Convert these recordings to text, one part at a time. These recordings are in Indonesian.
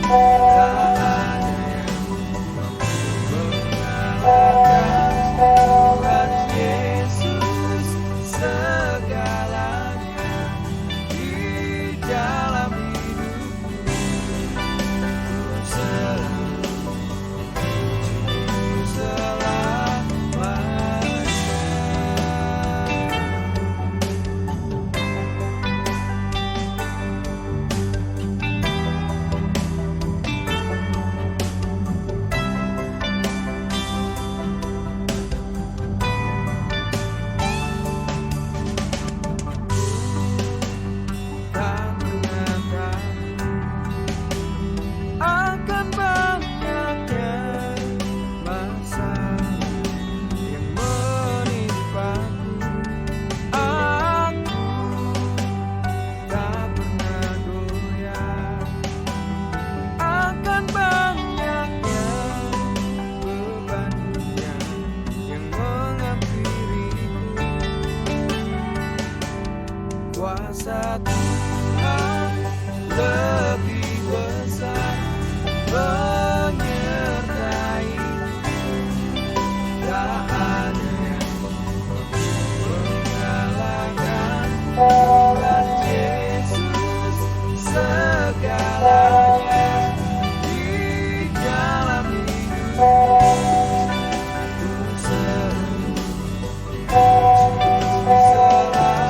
Tak ada yang mengalahkan Tuhan Yesus, segalanya di dalam hidupku. Ku selalu puji selamanya. Tak pernah tahu akan banyaknya masalah yang menimpaku. Aku tak pernah goyah akan banyaknya beban dunia yang menghampiriku. Kuasa Tuhan lebih besar menyertaiku. Tak ada yang mengalahkan Tuhan Yesus, segalanya di dalam hidupku. Ku selalu puji selamanya.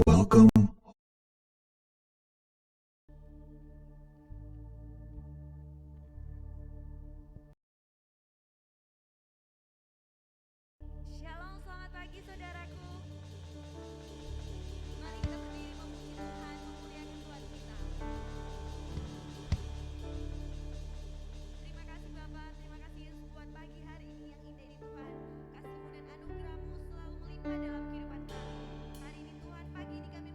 Welcome. Shalom, selamat pagi saudaraku. Mari kita berdiri memuji Tuhan, memuliakan Tuhan kita. Terima kasih Bapa, terima kasih Yesus buat pagi hari ini yang indah ini Tuhan. Kasih-Mu dan anugerah-Mu selalu melimpah dalam kehidupan kami. Hari ini Tuhan, pagi ini kami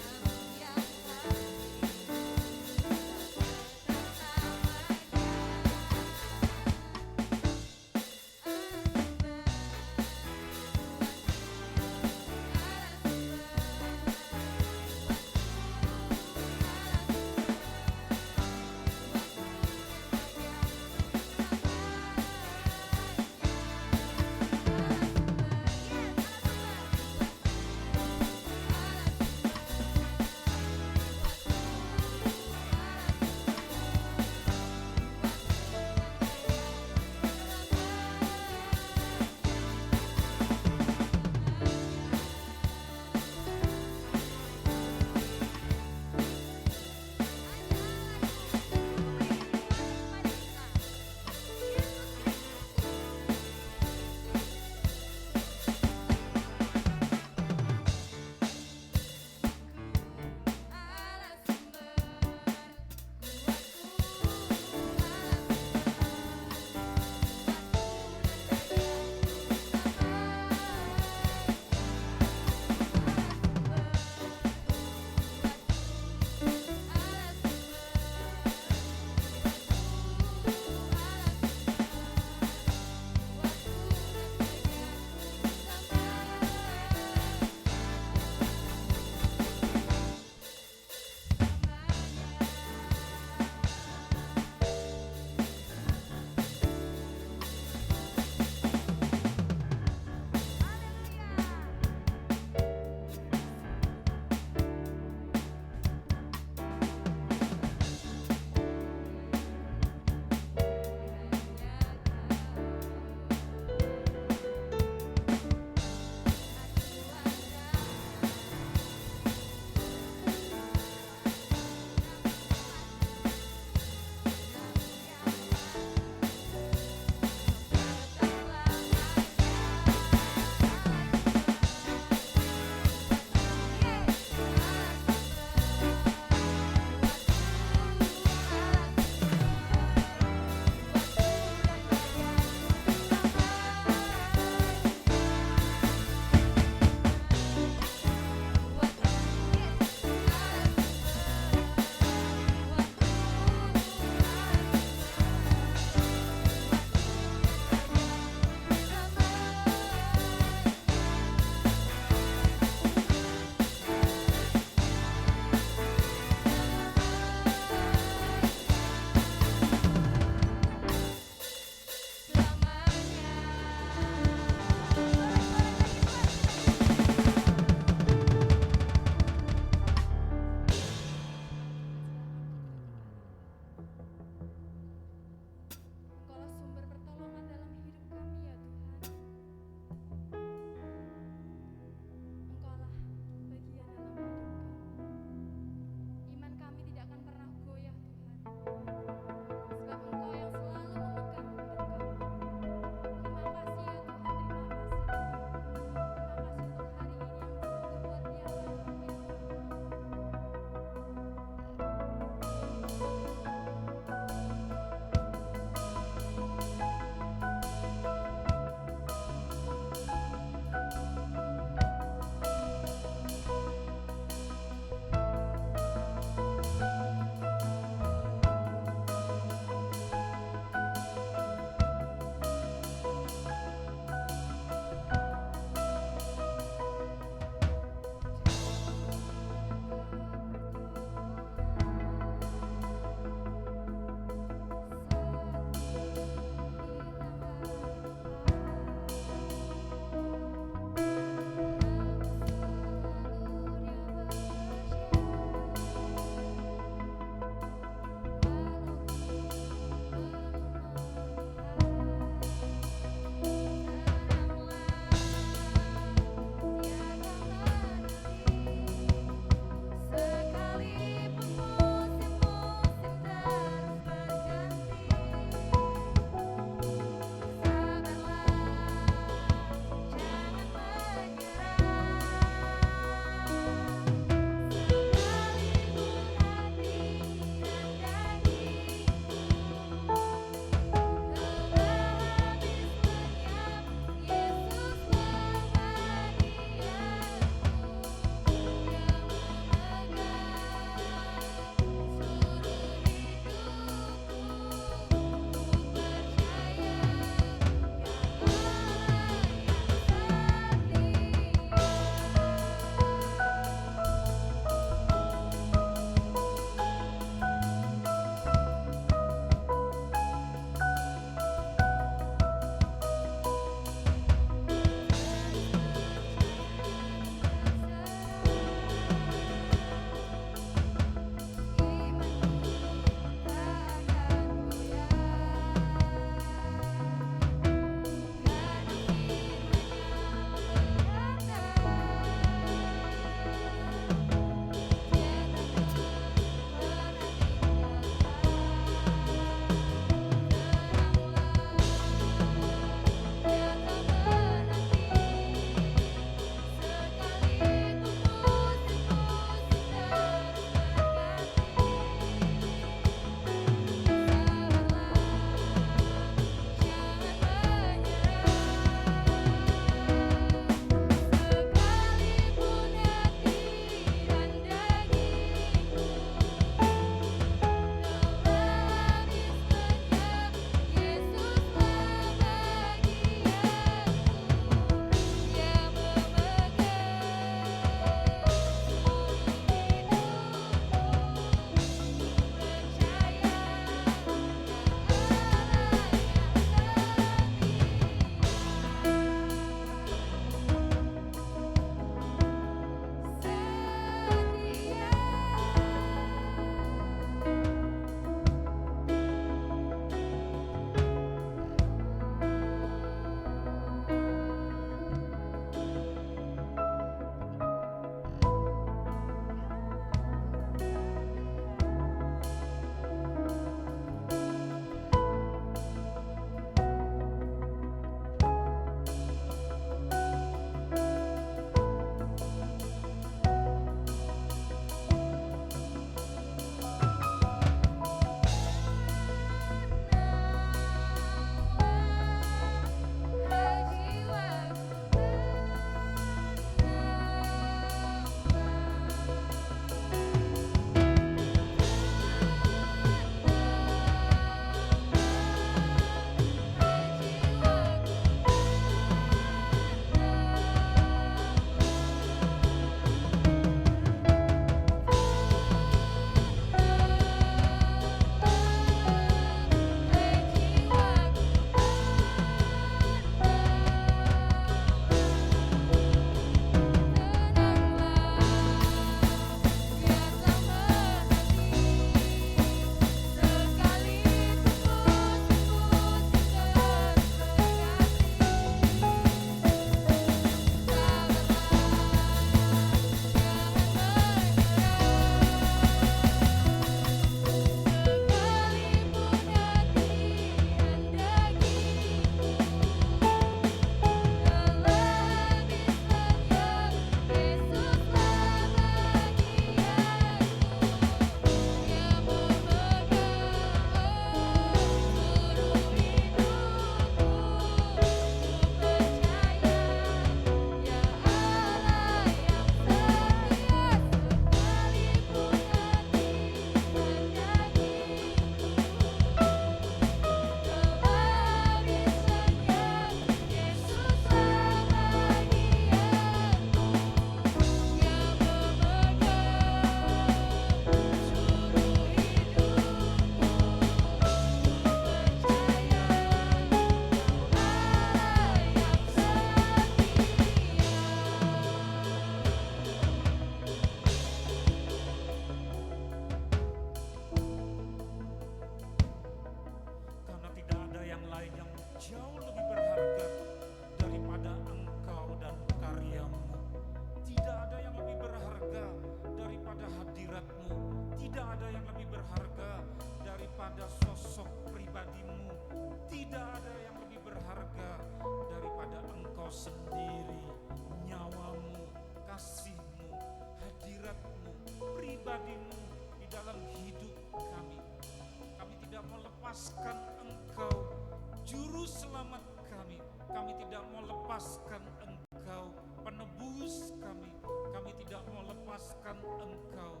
Kami tidak mau lepaskan Engkau penebus kami. Kami tidak mau lepaskan Engkau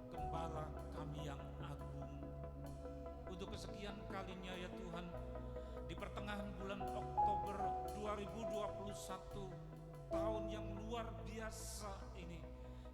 Gembala kami yang agung. Untuk kesekian kalinya ya Tuhan, di pertengahan bulan Oktober 2021, tahun yang luar biasa ini,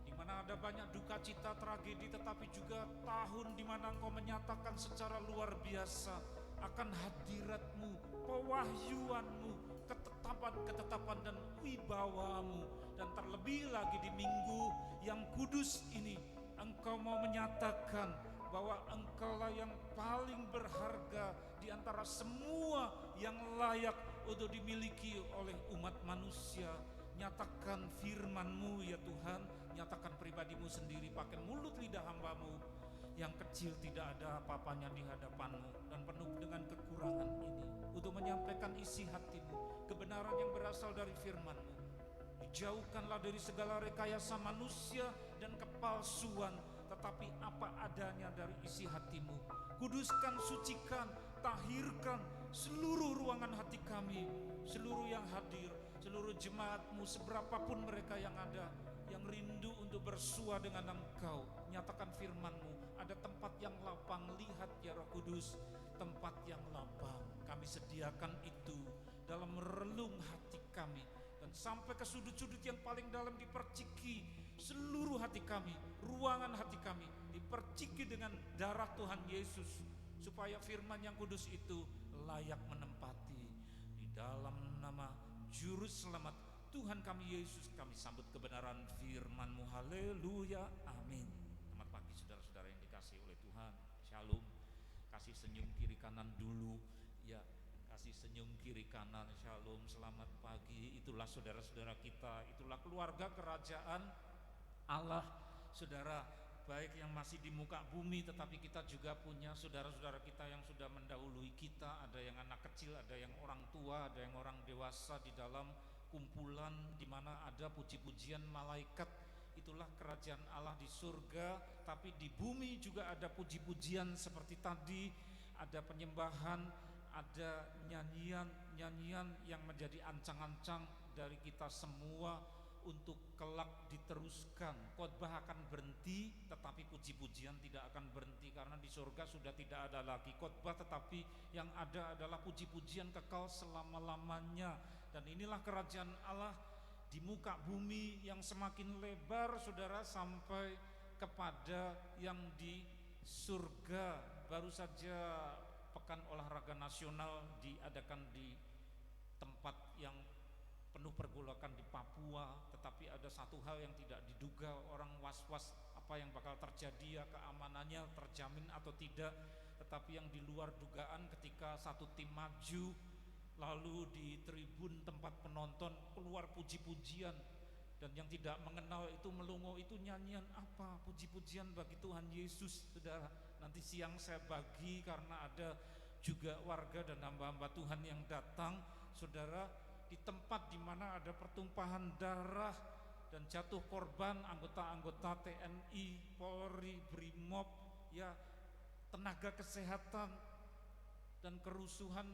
di mana ada banyak duka cita, tragedi, tetapi juga tahun di mana Engkau menyatakan secara luar biasa akan hadirat-Mu, pewahyuan-Mu, ketetapan dan wibawa-Mu. Dan terlebih lagi di minggu yang kudus ini, Engkau mau menyatakan bahwa Engkaulah yang paling berharga di antara semua yang layak untuk dimiliki oleh umat manusia. Nyatakan firman-Mu ya Tuhan, nyatakan pribadi-Mu sendiri pakai mulut lidah hamba-Mu yang kecil, tidak ada apa-apanya di hadapan-Mu dan penuh dengan kekurangan ini, untuk menyampaikan isi hati-Mu, kebenaran yang berasal dari firman-Mu. Dijauhkanlah dari segala rekayasa manusia dan kepalsuan, tetapi apa adanya dari isi hati-Mu. Kuduskan, sucikan, tahirkan seluruh ruangan hati kami, seluruh yang hadir, seluruh jemaat-Mu, seberapapun mereka yang ada, yang rindu untuk bersua dengan Engkau. Nyatakan firman-Mu, ada tempat yang lapang, lihat ya Roh Kudus, tempat yang lapang. Kami sediakan itu dalam relung hati kami, dan sampai ke sudut-sudut yang paling dalam diperciki seluruh hati kami, ruangan hati kami diperciki dengan darah Tuhan Yesus, supaya firman yang kudus itu layak menempati. Di dalam nama Juru Selamat Tuhan kami Yesus, kami sambut kebenaran firman-Mu. Haleluya, amin. Selamat pagi saudara-saudara yang dikasihi oleh Tuhan. Shalom. Kasih senyum kiri kanan dulu ya. Kasih senyum kiri kanan, shalom, selamat pagi. Itulah saudara-saudara kita, itulah keluarga kerajaan Allah. Saudara, baik yang masih di muka bumi, tetapi kita juga punya saudara-saudara kita yang sudah mendahului kita. Ada yang anak kecil, ada yang orang tua, ada yang orang dewasa di dalam kumpulan di mana ada puji-pujian malaikat. Itulah kerajaan Allah di surga, tapi di bumi juga ada puji-pujian seperti tadi, ada penyembahan, ada nyanyian-nyanyian yang menjadi ancang-ancang dari kita semua untuk kelak diteruskan. Khotbah akan berhenti, tetapi puji-pujian tidak akan berhenti, karena di surga sudah tidak ada lagi khotbah, tetapi yang ada adalah puji-pujian kekal selama-lamanya. Dan inilah kerajaan Allah di muka bumi yang semakin lebar, saudara, sampai kepada yang di surga. Baru saja Pekan Olahraga Nasional diadakan di tempat yang penuh pergolakan di Papua, tetapi ada satu hal yang tidak diduga, orang was-was apa yang bakal terjadi, ya keamanannya terjamin atau tidak. Tetapi yang di luar dugaan, ketika satu tim maju, lalu di tribun tempat penonton keluar puji-pujian, dan yang tidak mengenal itu melongo, itu nyanyian apa? Puji-pujian bagi Tuhan Yesus. Saudara, nanti siang saya bagi, karena ada juga warga dan hamba-hamba Tuhan yang datang, saudara, di tempat di mana ada pertumpahan darah dan jatuh korban anggota-anggota TNI, Polri, Brimob, ya, tenaga kesehatan dan kerusuhan,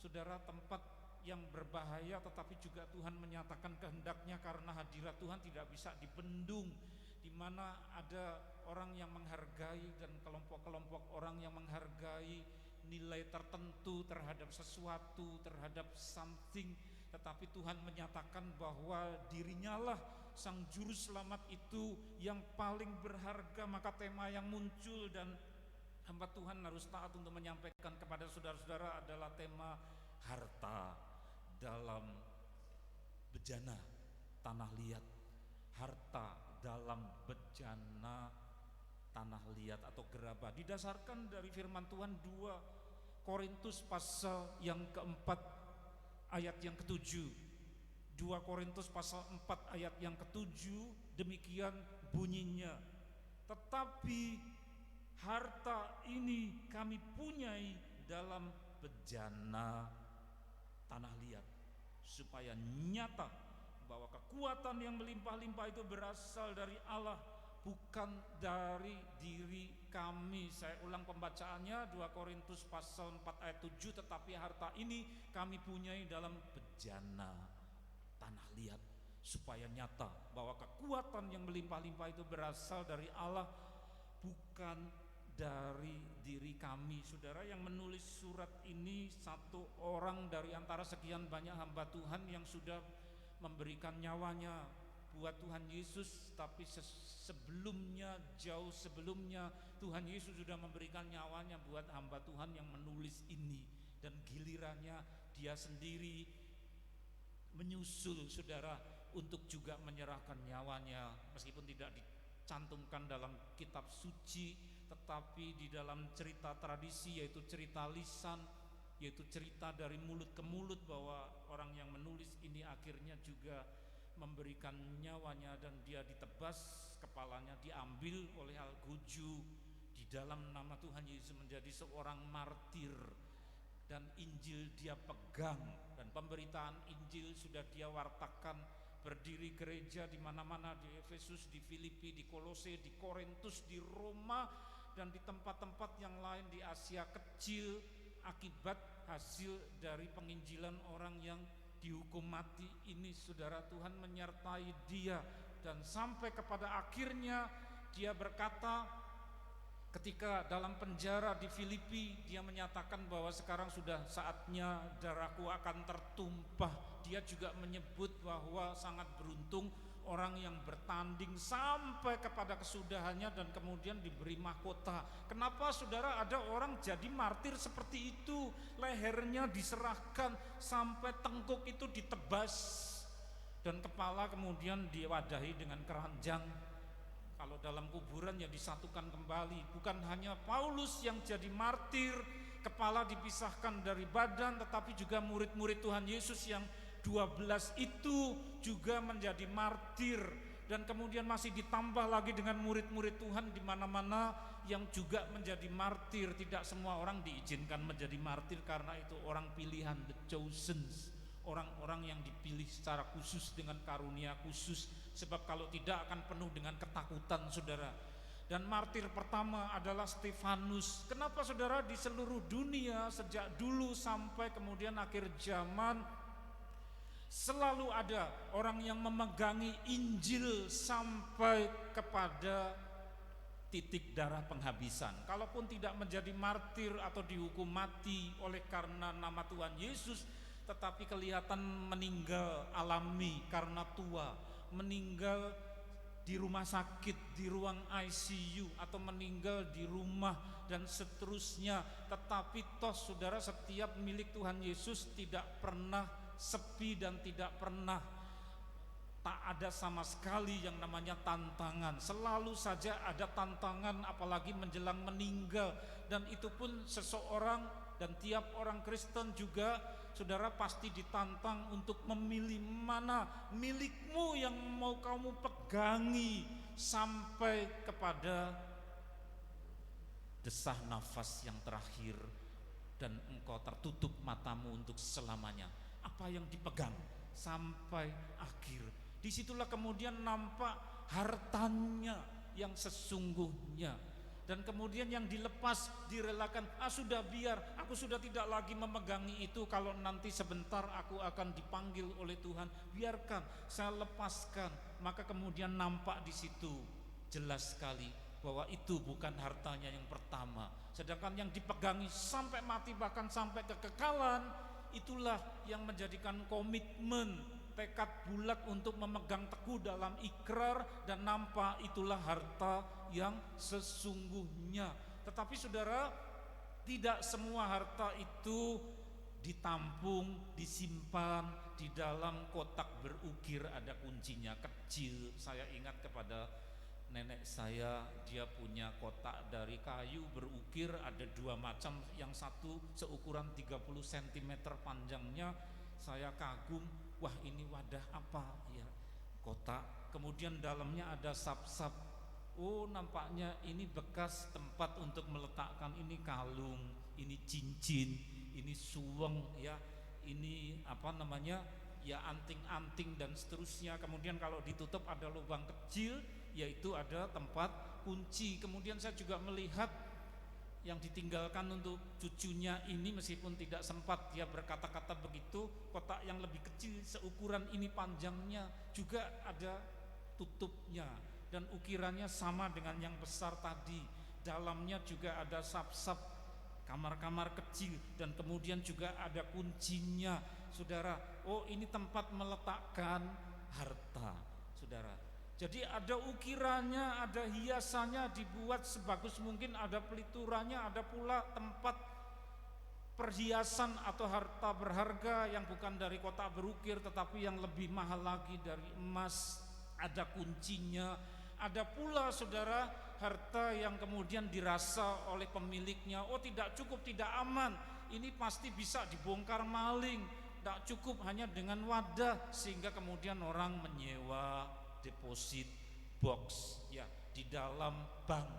saudara, tempat yang berbahaya, tetapi juga Tuhan menyatakan kehendaknya, karena hadirat Tuhan tidak bisa dibendung, di mana ada orang yang menghargai dan kelompok-kelompok orang yang menghargai nilai tertentu terhadap sesuatu, terhadap something, tetapi Tuhan menyatakan bahwa dirinya lah Sang Juru Selamat itu yang paling berharga. Maka tema yang muncul dan hamba Tuhan harus taat untuk menyampaikan kepada saudara-saudara adalah tema harta dalam bejana tanah liat. Harta dalam bejana tanah liat atau gerabah, didasarkan dari firman Tuhan 2 Korintus pasal yang keempat ayat yang ketujuh. 2 Korintus pasal 4 ayat yang ketujuh, demikian bunyinya, tetapi harta ini kami punyai dalam bejana tanah liat, supaya nyata bahwa kekuatan yang melimpah-limpah itu berasal dari Allah, bukan dari diri kami. Saya ulang pembacaannya, 2 Korintus pasal 4 ayat 7, tetapi harta ini kami punyai dalam bejana bejana tanah liat, supaya nyata bahwa kekuatan yang melimpah-limpah itu berasal dari Allah, bukan dari diri kami. Saudara, yang menulis surat ini satu orang dari antara sekian banyak hamba Tuhan yang sudah memberikan nyawanya buat Tuhan Yesus, tapi sebelumnya, jauh sebelumnya, Tuhan Yesus sudah memberikan nyawanya buat hamba Tuhan yang menulis ini. Dan gilirannya dia sendiri menyusul, saudara, untuk juga menyerahkan nyawanya, meskipun tidak dicantumkan dalam kitab suci, tetapi di dalam cerita tradisi, yaitu cerita lisan, yaitu cerita dari mulut ke mulut, bahwa orang yang menulis ini akhirnya juga memberikan nyawanya, dan dia ditebas, kepalanya diambil oleh Al-Guju di dalam nama Tuhan Yesus, menjadi seorang martir. Dan Injil dia pegang, dan pemberitaan Injil sudah dia wartakan. Berdiri gereja di mana-mana, di Efesus, di Filipi, di Kolose, di Korintus, di Roma, dan di tempat-tempat yang lain di Asia Kecil, akibat hasil dari penginjilan orang yang dihukum mati ini. Saudara, Tuhan menyertai dia, dan sampai kepada akhirnya dia berkata, ketika dalam penjara di Filipi, dia menyatakan bahwa sekarang sudah saatnya darahku akan tertumpah. Dia juga menyebut bahwa sangat beruntung orang yang bertanding sampai kepada kesudahannya dan kemudian diberi mahkota. Kenapa, saudara, ada orang jadi martir seperti itu? Lehernya diserahkan sampai tengkuk itu ditebas, dan kepala kemudian diwadahi dengan keranjang. Kalau dalam kuburan ya disatukan kembali. Bukan hanya Paulus yang jadi martir, kepala dipisahkan dari badan, tetapi juga murid-murid Tuhan Yesus yang 12 itu juga menjadi martir. Dan kemudian masih ditambah lagi dengan murid-murid Tuhan di mana-mana yang juga menjadi martir. Tidak semua orang diizinkan menjadi martir, karena itu orang pilihan, the chosen, orang-orang yang dipilih secara khusus dengan karunia khusus. Sebab kalau tidak akan penuh dengan ketakutan, saudara. Dan martir pertama adalah Stefanus. Kenapa, saudara? Di seluruh dunia sejak dulu sampai kemudian akhir zaman selalu ada orang yang memegangi Injil sampai kepada titik darah penghabisan. Kalaupun tidak menjadi martir atau dihukum mati oleh karena nama Tuhan Yesus, tetapi kelihatan meninggal alami karena tua, meninggal di rumah sakit, di ruang ICU, atau meninggal di rumah dan seterusnya. Tetapi toh, saudara, setiap milik Tuhan Yesus tidak pernah sepi dan tidak pernah tak ada sama sekali yang namanya tantangan. Selalu saja ada tantangan, apalagi menjelang meninggal. Dan itu pun seseorang dan tiap orang Kristen juga, saudara, pasti ditantang untuk memilih mana milikmu yang mau kamu pegangi sampai kepada desah nafas yang terakhir dan engkau tertutup matamu untuk selamanya. Apa yang dipegang sampai akhir. Disitulah kemudian nampak hartanya yang sesungguhnya. Dan kemudian yang dilepas, direlakan. Sudah, biar aku sudah tidak lagi memegangi itu. Kalau nanti sebentar aku akan dipanggil oleh Tuhan, biarkan saya lepaskan. Maka kemudian nampak di situ jelas sekali bahwa itu bukan hartanya yang pertama. Sedangkan yang dipegangi sampai mati, bahkan sampai kekekalan, itulah yang menjadikan komitmen, tekad bulat untuk memegang teguh dalam ikrar, dan nampak itulah harta yang sesungguhnya. Tetapi, saudara, tidak semua harta itu ditampung, disimpan di dalam kotak berukir ada kuncinya kecil. Saya ingat kepada nenek saya, dia punya kotak dari kayu berukir, ada dua macam, yang satu seukuran 30 cm panjangnya. Saya kagum, wah ini wadah apa ya, kotak. Kemudian dalamnya ada sap-sap. Oh, nampaknya ini bekas tempat untuk meletakkan ini kalung, ini cincin, ini suweng ya, ini apa namanya ya, anting-anting dan seterusnya. Kemudian kalau ditutup ada lubang kecil, yaitu ada tempat kunci. Kemudian saya juga melihat yang ditinggalkan untuk cucunya ini, meskipun tidak sempat dia berkata-kata begitu, kotak yang lebih kecil seukuran ini panjangnya juga ada tutupnya dan ukirannya sama dengan yang besar tadi. Dalamnya juga ada sap-sap kamar-kamar kecil dan kemudian juga ada kuncinya, saudara. Oh, ini tempat meletakkan harta, saudara. Jadi ada ukirannya, ada hiasannya, dibuat sebagus mungkin, ada peliturannya, ada pula tempat perhiasan atau harta berharga yang bukan dari kotak berukir tetapi yang lebih mahal lagi dari emas, ada kuncinya. Ada pula, saudara, harta yang kemudian dirasa oleh pemiliknya, oh tidak cukup, tidak aman, ini pasti bisa dibongkar maling. Tidak cukup hanya dengan wadah, sehingga kemudian orang menyewa deposit box, ya, di dalam bank,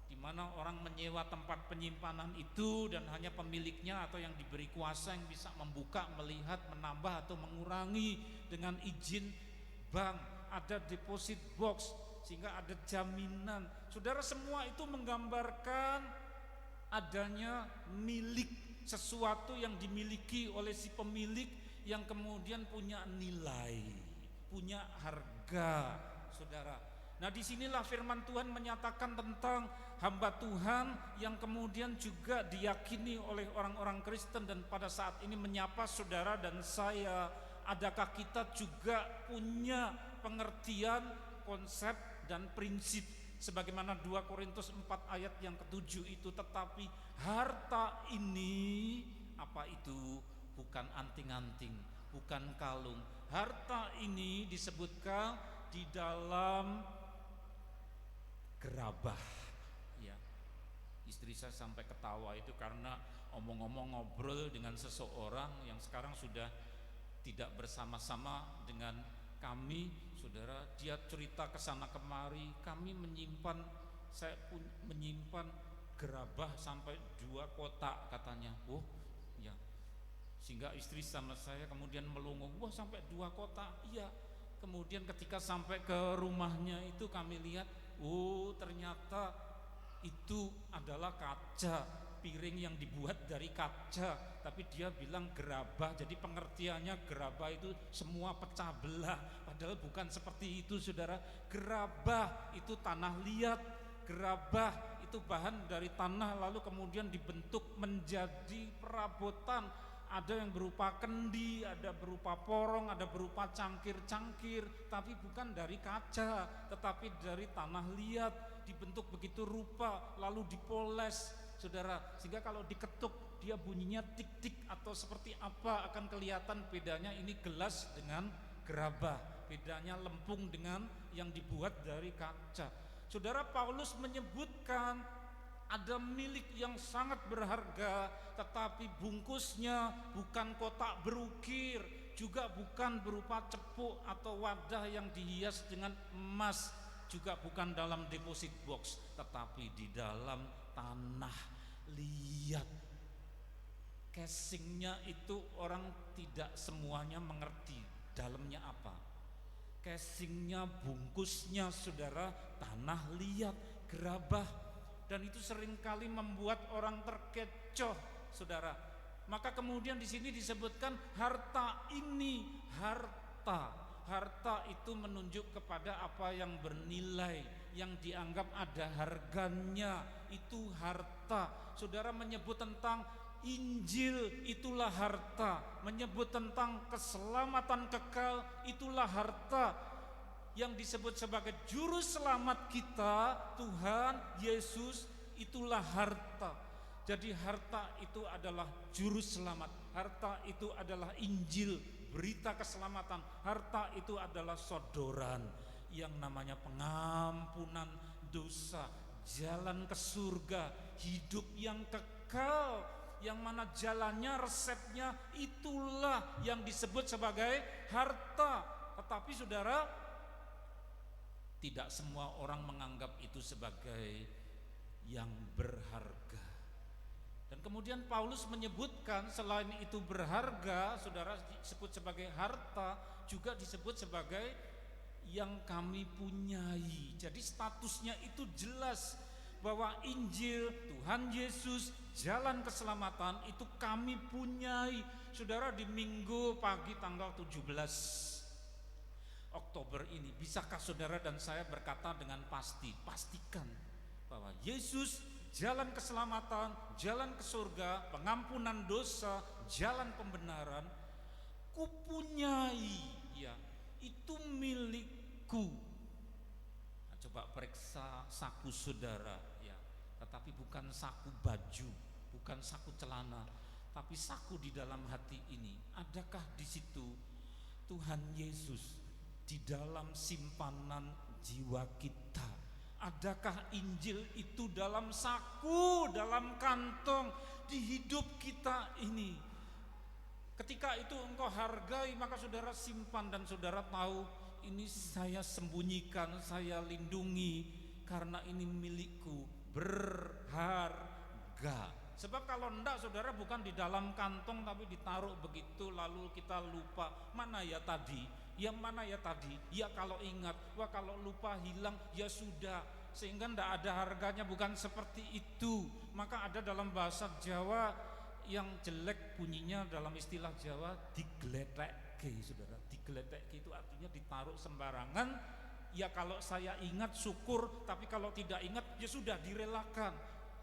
di mana orang menyewa tempat penyimpanan itu dan hanya pemiliknya atau yang diberi kuasa yang bisa membuka, melihat, menambah atau mengurangi dengan izin bank. Ada deposit box sehingga ada jaminan. Saudara, semua itu menggambarkan adanya milik, sesuatu yang dimiliki oleh si pemilik yang kemudian punya nilai, punya harga, saudara. Nah, disinilah firman Tuhan menyatakan tentang hamba Tuhan yang kemudian juga diyakini oleh orang-orang Kristen dan pada saat ini menyapa saudara dan saya. Adakah kita juga punya pengertian, konsep dan prinsip sebagaimana 2 Korintus 4 ayat yang ke-7 itu, tetapi harta ini apa itu? Bukan anting-anting, bukan kalung. Harta ini disebutkan di dalam gerabah, ya. Istri saya sampai ketawa itu karena omong-omong ngobrol dengan seseorang yang sekarang sudah tidak bersama-sama dengan kami, saudara. Dia cerita ke sana kemari, kami menyimpan, saya pun menyimpan gerabah sampai 2 kotak katanya. Oh, ya. Sehingga istri sama saya kemudian melongo, wah sampai 2 kotak. Iya. Kemudian ketika sampai ke rumahnya itu kami lihat, oh ternyata itu adalah kaca, piring yang dibuat dari kaca. Tapi dia bilang gerabah, jadi pengertiannya gerabah itu semua pecah belah, padahal bukan seperti itu, saudara. Gerabah itu tanah liat, gerabah itu bahan dari tanah lalu kemudian dibentuk menjadi perabotan. Ada yang berupa kendi, ada berupa porong, ada berupa cangkir-cangkir, tapi bukan dari kaca tetapi dari tanah liat, dibentuk begitu rupa lalu dipoles, saudara, sehingga kalau diketuk dia bunyinya tik-tik atau seperti apa, akan kelihatan bedanya. Ini gelas dengan gerabah, bedanya lempung dengan yang dibuat dari kaca. Saudara, Paulus menyebutkan ada milik yang sangat berharga, tetapi bungkusnya bukan kotak berukir, juga bukan berupa cepuk atau wadah yang dihias dengan emas, juga bukan dalam deposit box, tetapi di dalam tanah liat. Casingnya itu orang tidak semuanya mengerti dalamnya apa. Casingnya, bungkusnya, saudara, tanah liat, gerabah. Dan itu seringkali membuat orang terkecoh, saudara. Maka kemudian di sini disebutkan harta ini, harta itu menunjuk kepada apa yang bernilai, yang dianggap ada harganya, itu harta. Saudara, menyebut tentang Injil, itulah harta. Menyebut tentang keselamatan kekal, itulah harta. Yang disebut sebagai juru selamat kita, Tuhan Yesus, itulah harta. Jadi harta itu adalah juru selamat, harta itu adalah Injil, berita keselamatan. Harta itu adalah sodoran yang namanya pengampunan dosa, jalan ke surga, hidup yang kekal, yang mana jalannya, resepnya, itulah yang disebut sebagai harta. Tetapi saudara, tidak semua orang menganggap itu sebagai yang berharga. Dan kemudian Paulus menyebutkan selain itu berharga, saudara, disebut sebagai harta, juga disebut sebagai yang kami punyai. Jadi statusnya itu jelas. bahwa Injil Tuhan Yesus, jalan keselamatan itu kami punyai. Saudara, di Minggu pagi tanggal 17 Oktober ini, bisakah saudara dan saya berkata dengan pasti, pastikan bahwa Yesus, jalan keselamatan, jalan ke surga, pengampunan dosa, jalan pembenaran, kupunyai, ya, itu milikku. Nah, coba periksa saku saudara, ya, tetapi bukan saku baju, bukan saku celana, tapi saku di dalam hati ini. Adakah di situ Tuhan Yesus di dalam simpanan jiwa kita? Adakah Injil itu dalam saku, dalam kantong di hidup kita ini? Ketika itu engkau hargai, maka saudara simpan dan saudara tahu, ini saya sembunyikan, saya lindungi karena ini milikku, berharga. Sebab kalau enggak saudara, bukan di dalam kantong tapi ditaruh begitu, lalu kita lupa, mana ya tadi? Yang mana ya tadi? Ya kalau ingat, wah kalau lupa hilang, ya sudah. Sehingga enggak ada harganya, bukan seperti itu. Maka ada dalam bahasa Jawa yang jelek bunyinya, dalam istilah Jawa, digletekke, saudara. Digletekke itu artinya ditaruh sembarangan. Ya kalau saya ingat syukur, tapi kalau tidak ingat ya sudah, direlakan.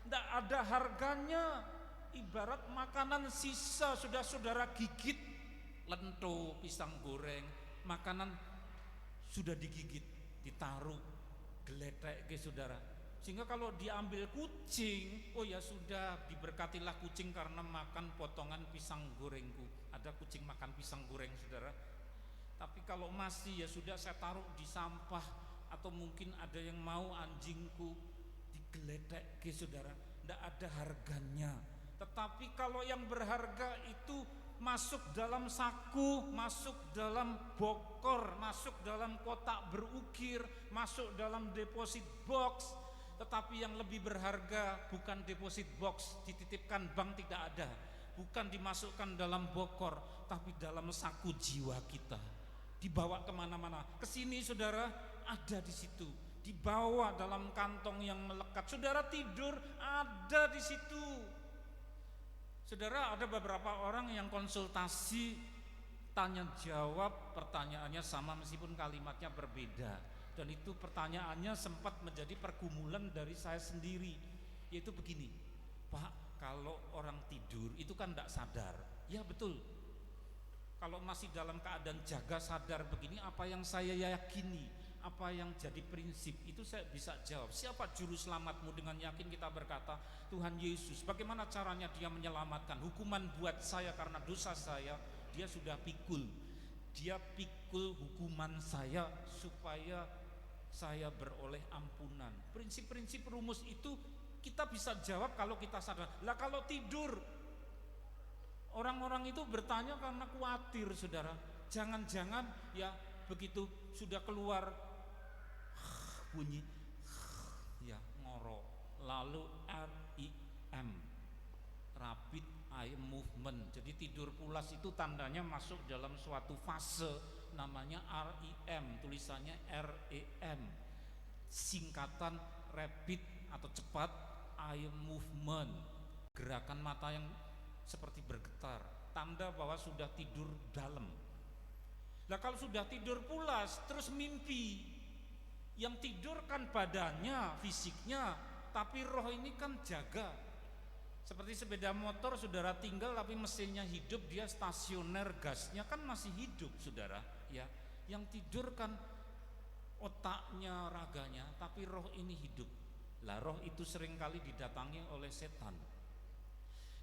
Enggak ada harganya. Ibarat makanan sisa sudah saudara gigit, lento, pisang goreng, makanan sudah digigit, ditaruh, geletek ke saudara. Sehingga kalau diambil kucing, oh ya sudah, diberkatilah kucing karena makan potongan pisang gorengku. Ada kucing makan pisang goreng saudara. Tapi kalau masih, ya sudah, saya taruh di sampah. Atau mungkin ada yang mau anjingku, digeletek ke saudara. Tidak ada harganya. Tetapi kalau yang berharga itu masuk dalam saku, masuk dalam bokor, masuk dalam kotak berukir, masuk dalam deposit box. Tetapi yang lebih berharga bukan deposit box, dititipkan bank, tidak ada. Bukan dimasukkan dalam bokor, tapi dalam saku jiwa kita. Dibawa kemana-mana. Kesini saudara, ada di situ. Dibawa dalam kantong yang melekat. Saudara tidur, ada di situ. Saudara, ada beberapa orang yang konsultasi, tanya jawab, pertanyaannya sama meskipun kalimatnya berbeda. Dan itu pertanyaannya sempat menjadi pergumulan dari saya sendiri. Yaitu begini, Pak, kalau orang tidur itu kan tidak sadar. Ya betul. Kalau masih dalam keadaan jaga sadar begini, apa yang saya yakini, apa yang jadi prinsip, itu saya bisa jawab. Siapa juru selamatmu? Dengan yakin kita berkata, Tuhan Yesus. Bagaimana caranya dia menyelamatkan? Hukuman buat saya karena dosa saya, dia sudah pikul. Dia pikul hukuman saya supaya saya beroleh ampunan. Prinsip-prinsip rumus itu kita bisa jawab kalau kita sadar. Lah kalau tidur, orang-orang itu bertanya karena khawatir saudara. Jangan-jangan ya begitu sudah keluar bunyi ya ngoro, lalu REM, rapid eye movement. Jadi tidur pulas itu tandanya masuk dalam suatu fase namanya REM, tulisannya REM, singkatan rapid atau cepat eye movement, gerakan mata yang seperti bergetar, tanda bahwa sudah tidur dalam. Nah kalau sudah tidur pulas terus mimpi, yang tidur kan badannya, fisiknya, tapi roh ini kan jaga. Seperti sepeda motor saudara tinggal tapi mesinnya hidup, dia stasioner, gasnya kan masih hidup saudara ya. Yang tidur kan otaknya, raganya, tapi roh ini hidup. Lah roh itu seringkali didatangi oleh setan.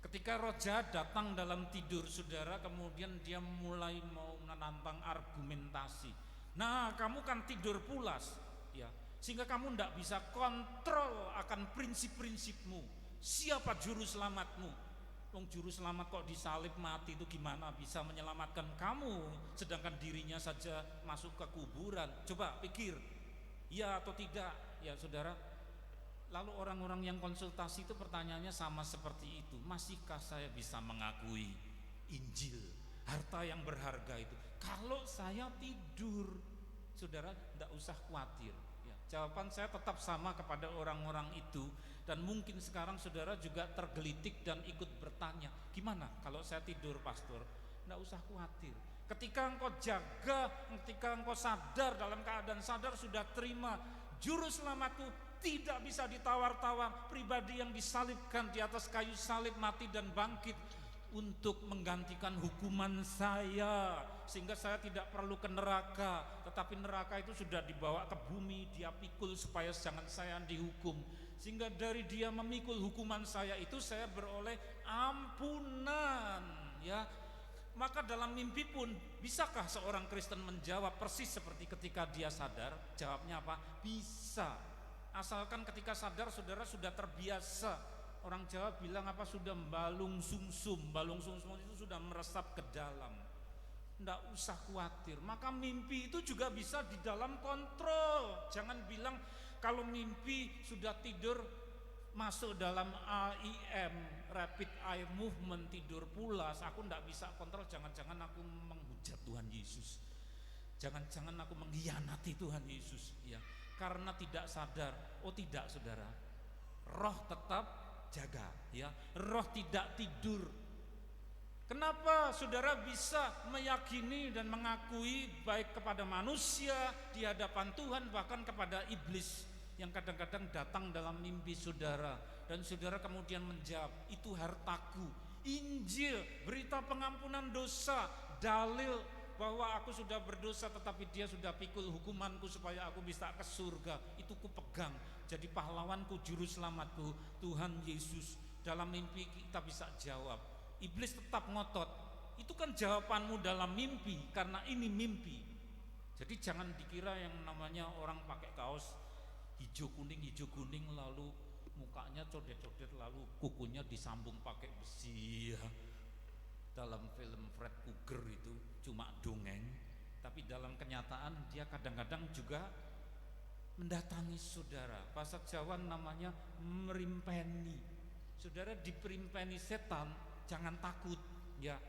Ketika roh jahat datang dalam tidur saudara, kemudian dia mulai mau menantang argumentasi. Nah kamu kan tidur pulas ya, sehingga kamu tidak bisa kontrol akan prinsip-prinsipmu. Siapa juru selamatmu? Wong juru selamat kok disalib mati, itu gimana bisa menyelamatkan kamu, sedangkan dirinya saja masuk ke kuburan? Coba pikir, ya atau tidak ya saudara. Lalu orang-orang yang konsultasi itu pertanyaannya sama seperti itu. Masihkah saya bisa mengakui Injil, harta yang berharga itu, kalau saya tidur? Saudara tidak usah khawatir ya. Jawaban saya tetap sama kepada orang-orang itu. Dan mungkin sekarang saudara juga tergelitik dan ikut bertanya, gimana kalau saya tidur pastor? Nggak usah khawatir. Ketika engkau jaga, ketika engkau sadar, dalam keadaan sadar sudah terima juru selamatku, tidak bisa ditawar-tawar, pribadi yang disalibkan di atas kayu salib, mati dan bangkit untuk menggantikan hukuman saya, sehingga saya tidak perlu ke neraka, tetapi neraka itu sudah dibawa ke bumi, dia pikul supaya jangan saya dihukum, sehingga dari dia memikul hukuman saya itu saya beroleh ampunan, ya. Maka dalam mimpi pun bisakah seorang Kristen menjawab persis seperti ketika dia sadar? Jawabnya apa? Bisa, asalkan ketika sadar saudara sudah terbiasa. Orang Jawa bilang apa, sudah balung sumsum. Balung sumsum itu sudah meresap ke dalam. Nggak usah khawatir. Maka mimpi itu juga bisa di dalam kontrol. Jangan bilang kalau mimpi sudah tidur masuk dalam AIM, Rapid Eye Movement, tidur pulas, aku nggak bisa kontrol. Jangan-jangan aku menghujat Tuhan Yesus. Jangan-jangan aku mengkhianati Tuhan Yesus. Ya, karena tidak sadar. Oh tidak saudara, roh tetap jaga, ya, roh tidak tidur. Kenapa saudara bisa meyakini dan mengakui baik kepada manusia di hadapan Tuhan, bahkan kepada iblis yang kadang-kadang datang dalam mimpi saudara, dan saudara kemudian menjawab, itu hartaku. Injil, berita pengampunan dosa, dalil bahwa aku sudah berdosa tetapi dia sudah pikul hukumanku supaya aku bisa ke surga, itu kupegang. Jadi pahlawanku, juru selamatku, Tuhan Yesus. Dalam mimpi kita bisa jawab. Iblis tetap ngotot, itu kan jawabanmu dalam mimpi, karena ini mimpi. Jadi jangan dikira yang namanya orang pakai kaos hijau kuning lalu mukanya codet-codet lalu kukunya disambung pakai besi, ya. Dalam film Fred Krueger itu cuma dongeng, tapi dalam kenyataan dia kadang-kadang juga mendatangi saudara. Bahasa Jawa namanya merimpeni. Saudara diperimpeni setan, jangan takut, ya.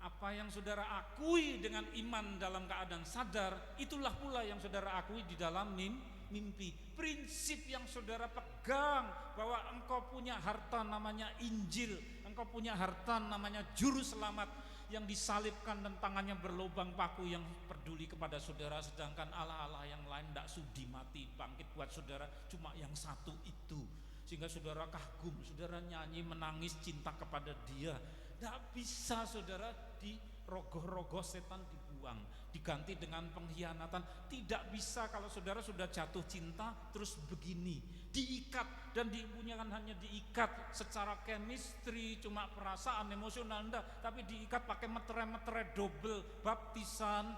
Apa yang saudara akui dengan iman dalam keadaan sadar, itulah pula yang saudara akui di dalam mimpi. Prinsip yang saudara pegang bahwa engkau punya harta namanya Injil, engkau punya harta namanya juru selamat yang disalibkan dan tangannya berlubang paku, yang peduli kepada saudara, sedangkan Allah-Allah yang lain tidak sudi mati bangkit buat saudara, cuma yang satu itu, sehingga saudara kagum, saudara nyanyi menangis cinta kepada dia. Tidak bisa saudara, di rogoh-rogoh setan dibuang, diganti dengan pengkhianatan. Tidak bisa kalau saudara sudah jatuh cinta terus begini, diikat, dan bukan hanya diikat secara chemistry, cuma perasaan emosional, enggak, tapi diikat pakai metere-metere double, baptisan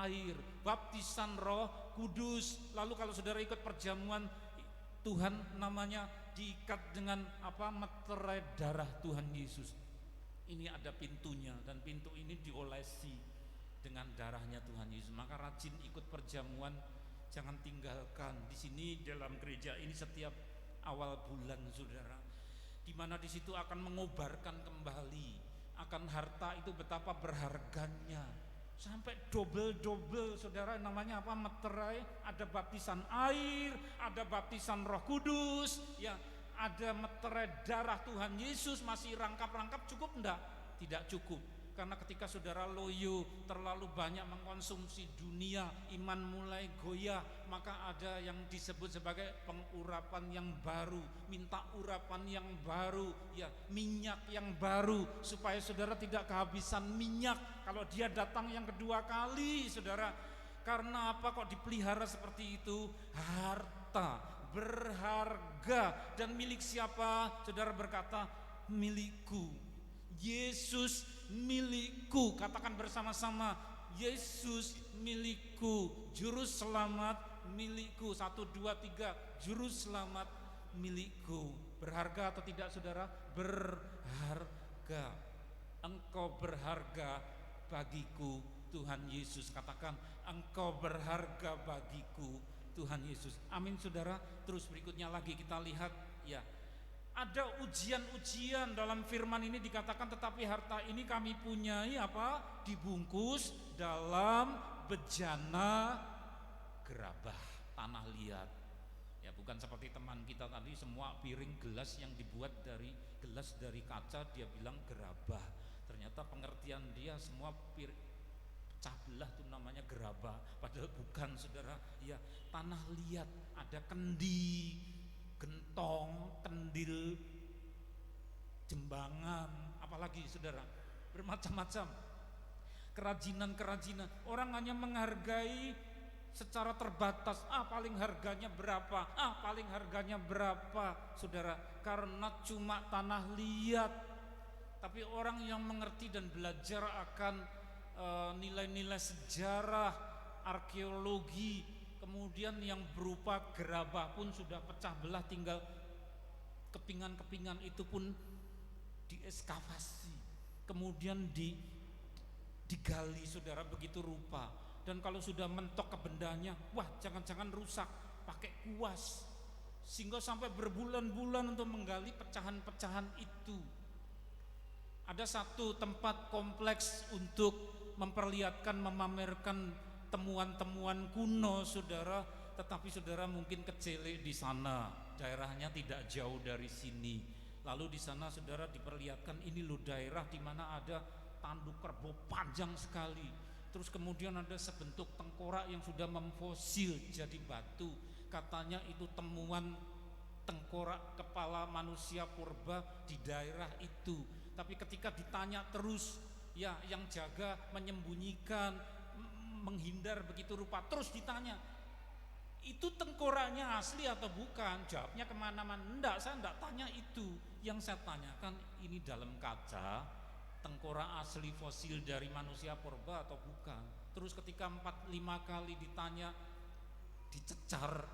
air, baptisan Roh Kudus. Lalu kalau saudara ikut perjamuan Tuhan, namanya diikat dengan apa? Metere darah Tuhan Yesus. Ini ada pintunya, dan pintu ini diolesi dengan darahnya Tuhan Yesus. Maka rajin ikut perjamuan, jangan tinggalkan. Di sini dalam gereja ini setiap awal bulan saudara, di mana di situ akan mengobarkan kembali akan harta itu betapa berharganya, sampai double saudara. Namanya apa? Meterai. Ada baptisan air, ada baptisan Roh Kudus, ya. Ada meterai darah Tuhan Yesus. Masih rangkap-rangkap cukup enggak? Tidak cukup. Karena ketika saudara loyo, terlalu banyak mengkonsumsi dunia, iman mulai goyah, maka ada yang disebut sebagai pengurapan yang baru. Minta urapan yang baru, ya, minyak yang baru, supaya saudara tidak kehabisan minyak kalau dia datang yang kedua kali, saudara. Karena apa kok dipelihara seperti itu? Harta berharga. Dan milik siapa? Saudara berkata, milikku. Yesus milikku. Katakan bersama-sama, Yesus milikku. Juru selamat milikku. 1, 2, 3. Juru selamat milikku. Berharga atau tidak saudara? Berharga. Engkau berharga bagiku Tuhan Yesus. Katakan, engkau berharga bagiku Tuhan Yesus. Amin saudara. Terus berikutnya lagi kita lihat, ya, ada ujian-ujian dalam firman ini dikatakan, tetapi harta ini kami punyai apa? Dibungkus dalam bejana gerabah, tanah liat. Ya bukan seperti teman kita tadi, semua piring gelas yang dibuat dari gelas dari kaca dia bilang gerabah. Ternyata pengertian dia semua pecah belah itu namanya gerabah, padahal bukan, saudara. Ya tanah liat, ada kendi, gentong, kendil, jembangan, apalagi saudara, bermacam-macam kerajinan-kerajinan. Orang hanya menghargai secara terbatas, paling harganya berapa, paling harganya berapa, saudara, karena cuma tanah liat. Tapi orang yang mengerti dan belajar akan nilai-nilai sejarah, arkeologi, kemudian yang berupa gerabah pun sudah pecah belah, tinggal kepingan-kepingan itu pun dieskavasi, kemudian digali, saudara, begitu rupa. Dan kalau sudah mentok ke bendanya, wah jangan-jangan rusak, pakai kuas, sehingga sampai berbulan-bulan untuk menggali pecahan-pecahan itu. Ada satu tempat kompleks untuk memperlihatkan, memamerkan temuan-temuan kuno, saudara, tetapi saudara mungkin kecelek di sana, daerahnya tidak jauh dari sini. Lalu di sana saudara diperlihatkan, ini loh daerah di mana ada tanduk kerbau panjang sekali. Terus kemudian ada sebentuk tengkorak yang sudah memfosil jadi batu. Katanya itu temuan tengkorak kepala manusia purba di daerah itu. Tapi ketika ditanya terus, ya yang jaga menyembunyikan, menghindar begitu rupa. Terus ditanya, itu tengkoraknya asli atau bukan? Jawabnya kemana-mana, enggak, saya enggak tanya itu. Yang saya tanyakan, ini dalam kaca tengkorak asli fosil dari manusia purba atau bukan? Terus ketika 4-5 kali ditanya, dicecar,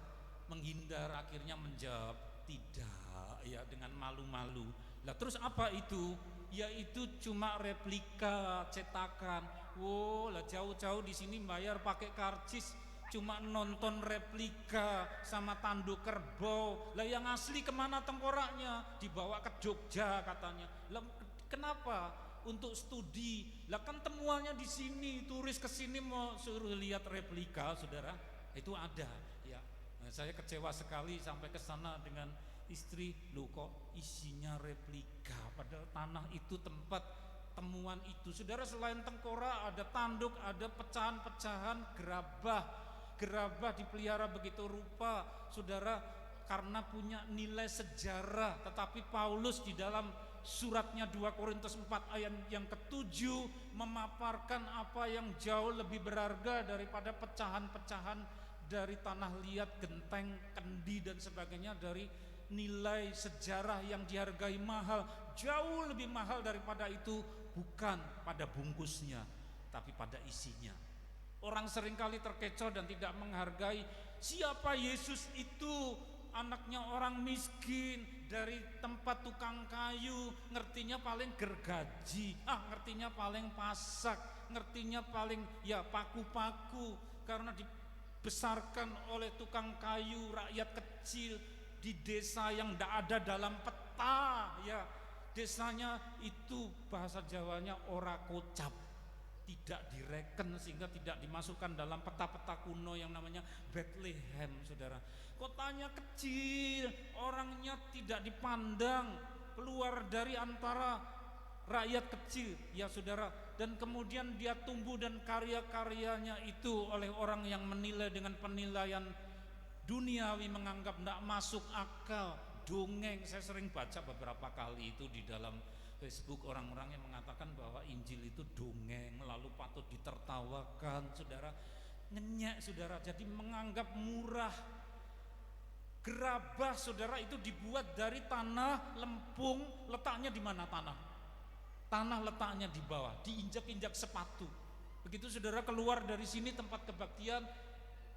menghindar, akhirnya menjawab tidak, ya dengan malu-malu. Lah terus apa itu? Ya itu cuma replika cetakan. Wow, lah jauh-jauh di sini bayar pakai karcis, cuma nonton replika sama tanduk kerbau. Lah yang asli kemana tengkoraknya? Dibawa ke Jogja katanya. Lah kenapa? Untuk studi. Lah kan temuannya di sini, turis ke sini mau suruh lihat replika, saudara. Itu ada, ya. Nah, saya kecewa sekali sampai ke sana dengan istri, loh kok isinya replika, padahal tanah itu tempat temuan itu. Saudara, selain tengkorak ada tanduk, ada pecahan-pecahan gerabah. Gerabah dipelihara begitu rupa, saudara, karena punya nilai sejarah. Tetapi Paulus di dalam suratnya 2 Korintus 4 ayat yang ke-7 memaparkan apa yang jauh lebih berharga daripada pecahan-pecahan dari tanah liat, genteng, kendi dan sebagainya, dari nilai sejarah yang dihargai mahal. Jauh lebih mahal daripada itu bukan pada bungkusnya, tapi pada isinya. Orang seringkali terkecoh dan tidak menghargai siapa Yesus itu. Anaknya orang miskin, dari tempat tukang kayu, ngertinya paling gergaji, ngertinya paling pasak, ngertinya paling ya paku-paku, karena dibesarkan oleh tukang kayu, rakyat kecil di desa yang tidak ada dalam peta, ya desanya itu bahasa Jawanya ora kocap, tidak direken sehingga tidak dimasukkan dalam peta-peta kuno yang namanya Bethlehem, saudara. Kotanya kecil, orangnya tidak dipandang, keluar dari antara rakyat kecil, ya saudara. Dan kemudian dia tumbuh dan karya-karyanya itu oleh orang yang menilai dengan penilaian duniawi, menganggap tidak masuk akal, dongeng. Saya sering baca beberapa kali itu di dalam Facebook, orang-orang yang mengatakan bahwa Injil itu dongeng, lalu patut ditertawakan, saudara. Ngenyek, saudara, jadi menganggap murah. Gerabah, saudara, itu dibuat dari tanah lempung. Letaknya di mana tanah? Tanah letaknya di bawah, diinjak-injak sepatu. Begitu saudara keluar dari sini tempat kebaktian,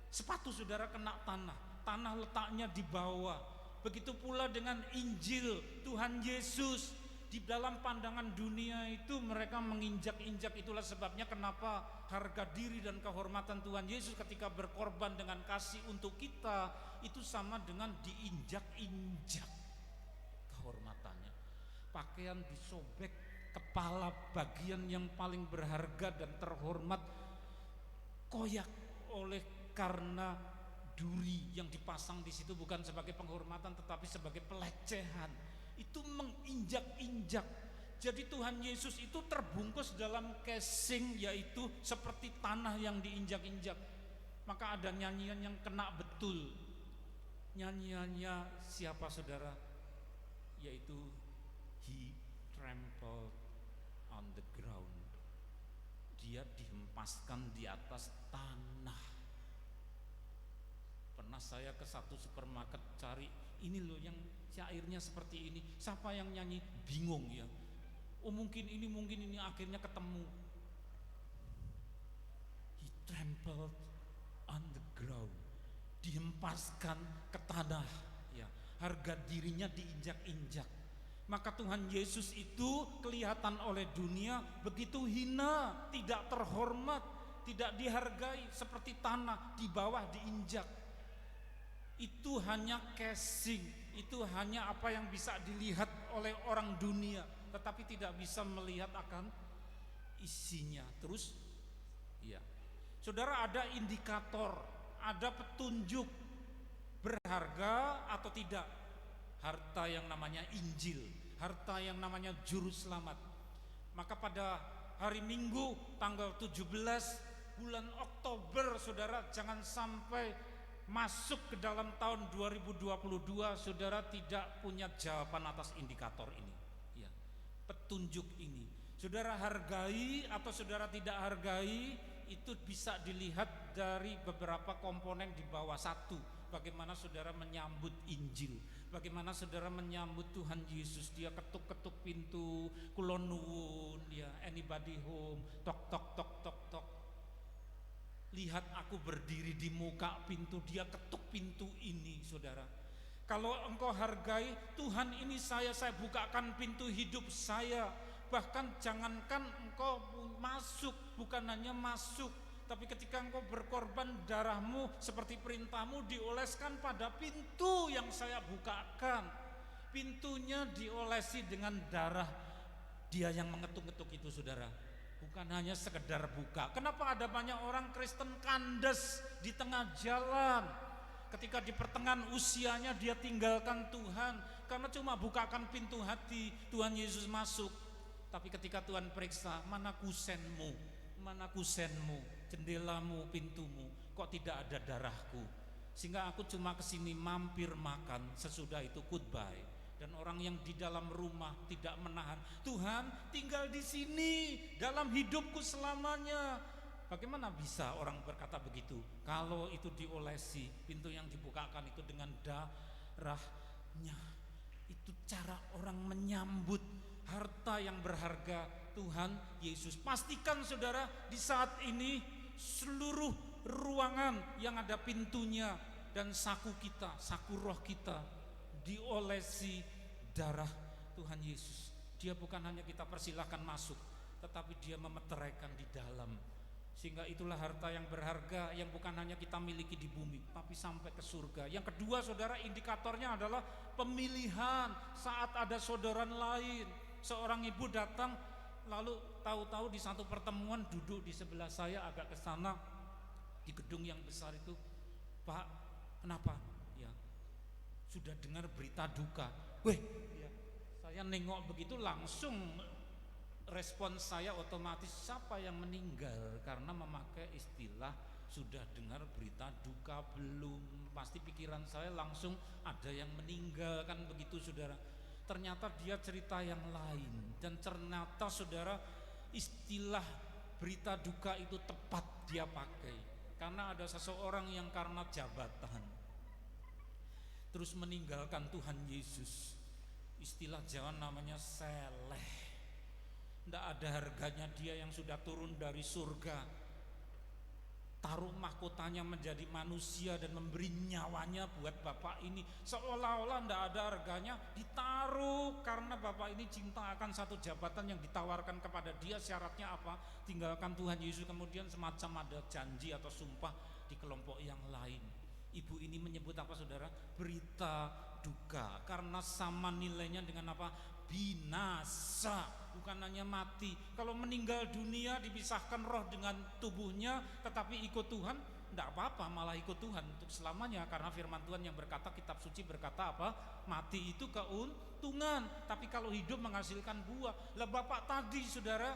sepatu saudara kena tanah. Tanah letaknya di bawah. Begitu pula dengan Injil Tuhan Yesus. Di dalam pandangan dunia itu mereka menginjak-injak. Itulah sebabnya kenapa harga diri dan kehormatan Tuhan Yesus ketika berkorban dengan kasih untuk kita itu sama dengan diinjak-injak kehormatannya. Pakaian disobek, kepala bagian yang paling berharga dan terhormat koyak oleh karena duri yang dipasang di situ bukan sebagai penghormatan tetapi sebagai pelecehan. Itu menginjak-injak. Jadi Tuhan Yesus itu terbungkus dalam casing, yaitu seperti tanah yang diinjak-injak. Maka ada nyanyian yang kena betul. Nyanyiannya siapa saudara? Yaitu He trampled on the ground. Dia dihempaskan di atas tanah. Pernah saya ke satu supermarket cari, ini loh yang syairnya seperti ini. Siapa yang nyanyi? Bingung ya. Oh mungkin ini, akhirnya ketemu. He trampled on the ground. Dihempaskan ke tanah ya. Harga dirinya diinjak-injak. Maka Tuhan Yesus itu kelihatan oleh dunia begitu hina, tidak terhormat, tidak dihargai, seperti tanah di bawah diinjak. Itu hanya casing, itu hanya apa yang bisa dilihat oleh orang dunia, tetapi tidak bisa melihat akan isinya. Terus ya, saudara, ada indikator, ada petunjuk berharga atau tidak harta yang namanya Injil, harta yang namanya juru selamat. Maka pada hari Minggu tanggal 17 bulan Oktober, saudara, jangan sampai masuk ke dalam tahun 2022 saudara tidak punya jawaban atas indikator ini ya, petunjuk ini. Saudara hargai atau saudara tidak hargai itu bisa dilihat dari beberapa komponen di bawah. Satu, bagaimana saudara menyambut Injil, bagaimana saudara menyambut Tuhan Yesus. Dia ketuk-ketuk pintu, kulon nuwun ya, anybody home, tok tok tok tok tok. Lihat aku berdiri di muka pintu, dia ketuk pintu ini, saudara. Kalau engkau hargai, Tuhan ini saya bukakan pintu hidup saya. Bahkan jangankan engkau masuk, bukan hanya masuk, tapi ketika engkau berkorban darahmu seperti perintahmu dioleskan pada pintu yang saya bukakan. Pintunya diolesi dengan darah dia yang mengetuk-ketuk itu, saudara. Bukan hanya sekedar buka. Kenapa ada banyak orang Kristen kandas di tengah jalan? Ketika di pertengahan usianya dia tinggalkan Tuhan karena cuma bukakan pintu hati, Tuhan Yesus masuk. Tapi ketika Tuhan periksa, mana kusenmu, mana kusenmu, jendelamu, pintumu, kok tidak ada darahku? Sehingga aku cuma kesini mampir makan, sesudah itu goodbye. Dan orang yang di dalam rumah tidak menahan, Tuhan tinggal di sini dalam hidupku selamanya. Bagaimana bisa orang berkata begitu? Kalau itu diolesi, pintu yang dibukakan itu dengan darahnya. Itu cara orang menyambut harta yang berharga Tuhan Yesus. Pastikan saudara, di saat ini seluruh ruangan yang ada pintunya dan saku kita, saku roh kita diolesi darah Tuhan Yesus. Dia bukan hanya kita persilahkan masuk, tetapi dia memeteraikan di dalam. Sehingga itulah harta yang berharga yang bukan hanya kita miliki di bumi, tapi sampai ke surga. Yang kedua, saudara, indikatornya adalah pemilihan. Saat ada saudara lain, seorang ibu datang, lalu tahu-tahu di satu pertemuan duduk di sebelah saya agak ke sana di gedung yang besar itu. Pak, kenapa? Sudah dengar berita duka. Weh, ya, saya nengok begitu langsung respon saya otomatis, siapa yang meninggal? Karena memakai istilah sudah dengar berita duka belum? Pasti pikiran saya langsung ada yang meninggal, kan begitu, saudara. Ternyata dia cerita yang lain. Dan ternyata saudara, istilah berita duka itu tepat dia pakai. Karena ada seseorang yang karena jabatan terus meninggalkan Tuhan Yesus. Istilah Jawa namanya seleh. Tidak ada harganya dia yang sudah turun dari surga, taruh mahkotanya menjadi manusia dan memberi nyawanya buat Bapak ini. Seolah-olah tidak ada harganya, ditaruh karena Bapak ini cinta akan satu jabatan yang ditawarkan kepada dia. Syaratnya apa? Tinggalkan Tuhan Yesus, kemudian semacam ada janji atau sumpah di kelompok yang lain. Ibu ini menyebut apa, saudara? Berita duka, karena sama nilainya dengan apa? Binasa. bukan hanya mati. Kalau meninggal dunia dipisahkan roh dengan tubuhnya, tetapi ikut Tuhan, tidak apa-apa, malah ikut Tuhan untuk selamanya. Karena firman Tuhan yang berkata, kitab suci berkata apa? Mati itu keuntungan, tapi kalau hidup menghasilkan buah. Lah Bapak tadi saudara,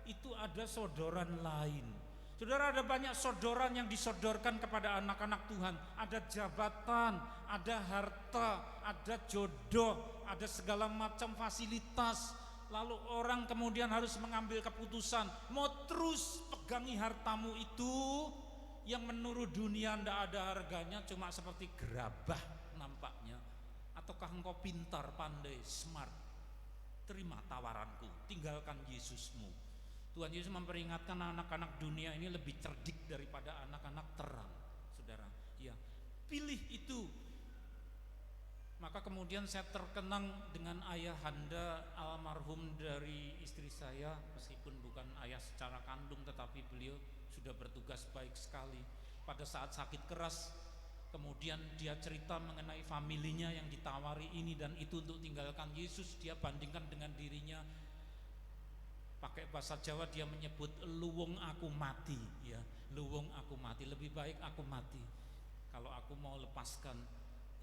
itu ada sodoran lain. Saudara, ada banyak sodoran yang disodorkan kepada anak-anak Tuhan. Ada jabatan, ada harta, ada jodoh, ada segala macam fasilitas. Lalu orang kemudian harus mengambil keputusan, mau terus pegangi hartamu itu yang menurut dunia tidak ada harganya, cuma seperti gerabah nampaknya. Ataukah engkau pintar, pandai, smart? Terima tawaranku, tinggalkan Yesusmu. Tuhan Yesus memperingatkan anak-anak dunia ini lebih cerdik daripada anak-anak terang, saudara. Ya, pilih itu. Maka kemudian saya terkenang dengan ayahanda almarhum dari istri saya, meskipun bukan ayah secara kandung, tetapi beliau sudah bertugas baik sekali. Pada saat sakit keras, kemudian dia cerita mengenai familinya yang ditawari ini dan itu untuk tinggalkan Yesus. Dia bandingkan dengan dirinya. Pakai bahasa Jawa dia menyebut luwung aku mati, ya, luwung aku mati, lebih baik aku mati kalau aku mau lepaskan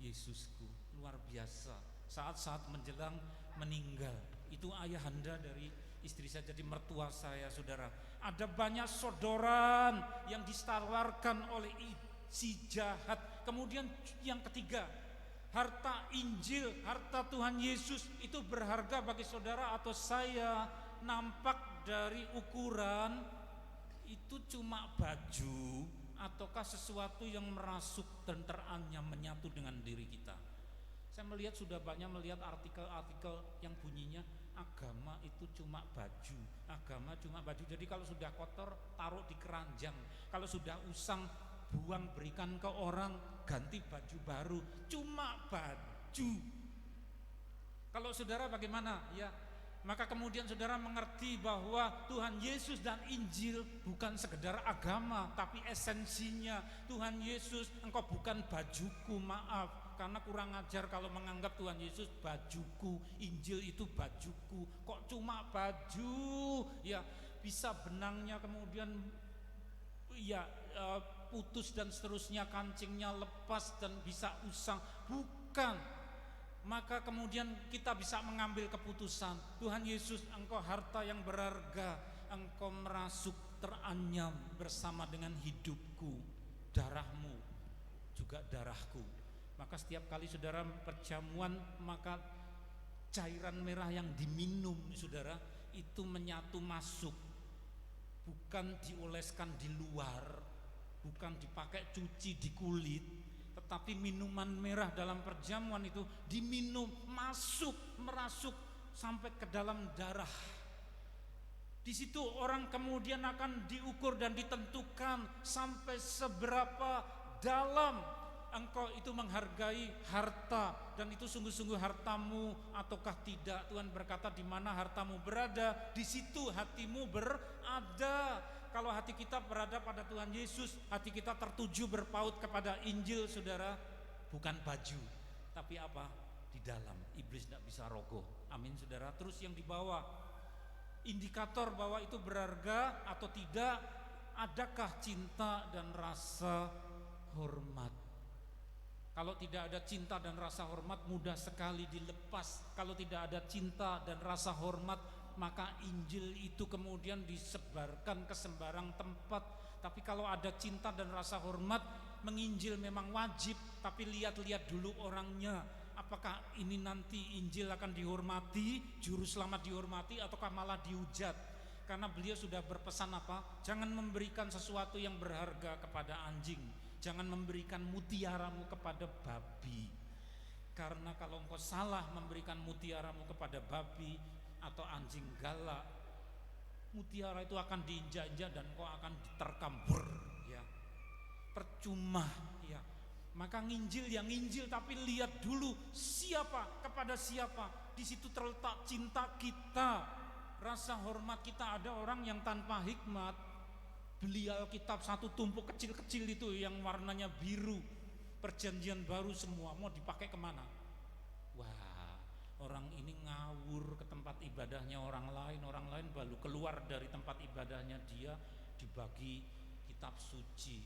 Yesusku. Luar biasa. Saat-saat menjelang meninggal, itu ayahanda dari istri saya, jadi mertua saya, saudara. Ada banyak sodoran yang ditawarkan oleh si jahat. Kemudian yang ketiga, harta Injil, harta Tuhan Yesus itu berharga bagi saudara atau saya. Nampak dari ukuran itu cuma baju ataukah sesuatu yang merasuk dan teranyam menyatu dengan diri kita. Saya melihat sudah banyak melihat artikel-artikel yang bunyinya agama itu cuma baju, agama cuma baju. Jadi kalau sudah kotor taruh di keranjang, kalau sudah usang buang, berikan ke orang, ganti baju baru, cuma baju. Kalau saudara bagaimana? Ya, maka kemudian saudara mengerti bahwa Tuhan Yesus dan Injil bukan sekedar agama, tapi esensinya Tuhan Yesus, engkau bukan bajuku, maaf, karena kurang ajar kalau menganggap Tuhan Yesus bajuku, Injil itu bajuku. Kok cuma baju? Ya, bisa benangnya kemudian ya putus dan seterusnya, kancingnya lepas dan bisa usang. Bukan. Maka kemudian kita bisa mengambil keputusan, Tuhan Yesus, engkau harta yang berharga, engkau merasuk teranyam bersama dengan hidupku, darahmu juga darahku. Maka setiap kali saudara perjamuan, maka cairan merah yang diminum saudara itu menyatu masuk, bukan dioleskan di luar, bukan dipakai cuci di kulit, tetapi minuman merah dalam perjamuan itu diminum, masuk, merasuk sampai ke dalam darah. Di situ orang kemudian akan diukur dan ditentukan sampai seberapa dalam engkau itu menghargai harta, dan itu sungguh-sungguh hartamu ataukah tidak. Tuhan berkata, di mana hartamu berada, di situ hatimu berada. Kalau hati kita berada pada Tuhan Yesus, hati kita tertuju berpaut kepada Injil, saudara, bukan baju, tapi apa? Di dalam. Iblis tidak bisa rogoh. Amin, saudara. Terus yang di bawah, indikator bahwa itu berharga atau tidak, adakah cinta dan rasa hormat? Kalau tidak ada cinta dan rasa hormat, mudah sekali dilepas. Kalau tidak ada cinta dan rasa hormat, maka Injil itu kemudian disebarkan ke sembarang tempat. Tapi kalau ada cinta dan rasa hormat, menginjil memang wajib, tapi lihat-lihat dulu orangnya. Apakah ini nanti Injil akan dihormati, juru selamat dihormati, ataukah malah dihujat? Karena beliau sudah berpesan apa? Jangan memberikan sesuatu yang berharga kepada anjing, jangan memberikan mutiaramu kepada babi. Karena kalau engkau salah memberikan mutiaramu kepada babi atau anjing galak, mutiara itu akan diinjak-injak dan kau akan diterkam, ya, percuma, ya. Maka nginjil yang nginjil, tapi lihat dulu siapa, kepada siapa. Di situ terletak cinta kita, rasa hormat kita. Ada orang yang tanpa hikmat beli Alkitab satu tumpuk kecil-kecil itu yang warnanya biru, perjanjian baru semua, mau dipakai kemana? Wah, Orang ini ngawur ke tempat ibadahnya orang lain baru keluar dari tempat ibadahnya dia dibagi kitab suci.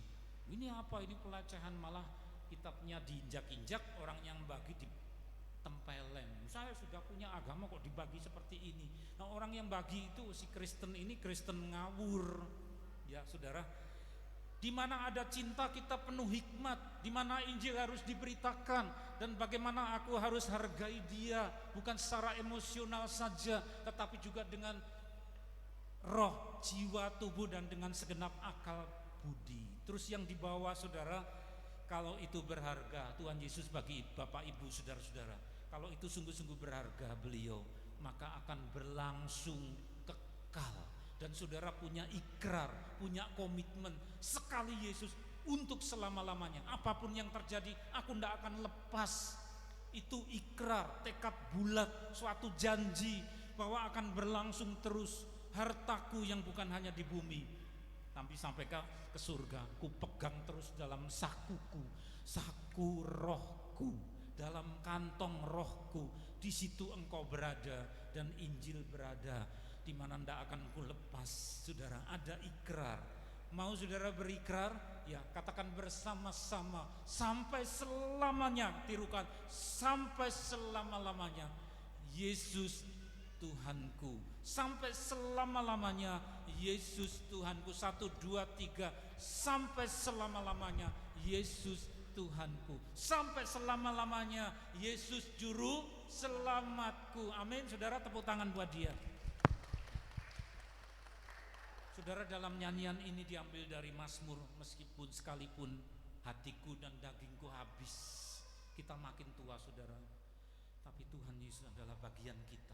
Ini apa? Ini pelecehan, malah kitabnya diinjak-injak, orang yang bagi ditempeleng. Saya sudah punya agama kok dibagi seperti ini. Nah, orang yang bagi itu si Kristen ini Kristen ngawur. Ya, Saudara, di mana ada cinta kita penuh hikmat, di mana Injil harus diberitakan, dan bagaimana aku harus hargai dia, bukan secara emosional saja, tetapi juga dengan roh, jiwa, tubuh, dan dengan segenap akal budi. Terus yang dibawa, Saudara, kalau itu berharga, Tuhan Yesus bagi Bapak Ibu saudara-saudara, kalau itu sungguh-sungguh berharga beliau, maka akan berlangsung kekal. Dan saudara punya ikrar, punya komitmen sekali Yesus untuk selama-lamanya. Apapun yang terjadi, aku tidak akan lepas. Itu ikrar, tekad bulat, suatu janji bahwa akan berlangsung terus. Hartaku yang bukan hanya di bumi, tapi sampai ke surga, ku pegang terus dalam sakuku, saku rohku, dalam kantong rohku. Di situ engkau berada dan Injil berada, di mana ndak akan ku lepas. Saudara, ada ikrar. Mau saudara berikrar? Ya, katakan bersama-sama sampai selamanya. Tirukan, sampai selama-lamanya Yesus Tuhanku. Sampai selama-lamanya Yesus Tuhanku. 1, 2, 3. Sampai selama-lamanya Yesus Tuhanku. Sampai selama-lamanya Yesus juru selamatku. Amin. Saudara, tepuk tangan buat dia. Saudara, dalam nyanyian ini diambil dari Mazmur, meskipun sekalipun hatiku dan dagingku habis. Kita makin tua, saudara, tapi Tuhan Yesus adalah bagian kita.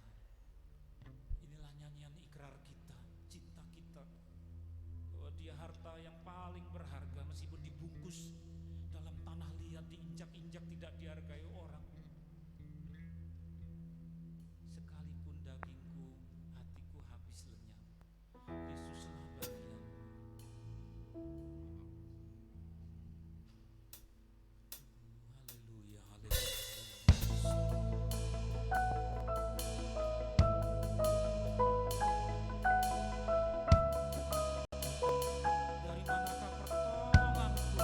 Inilah nyanyian ikrar kita, cinta kita, bahwa dia harta yang paling berharga, meskipun dibungkus dalam tanah liat, diinjak-injak, tidak dihargai orang. Sekalipun dagingku, hatiku habis lenyap, Yesuslah bagian. Haleluya, haleluya. Dari manakah pertolonganku?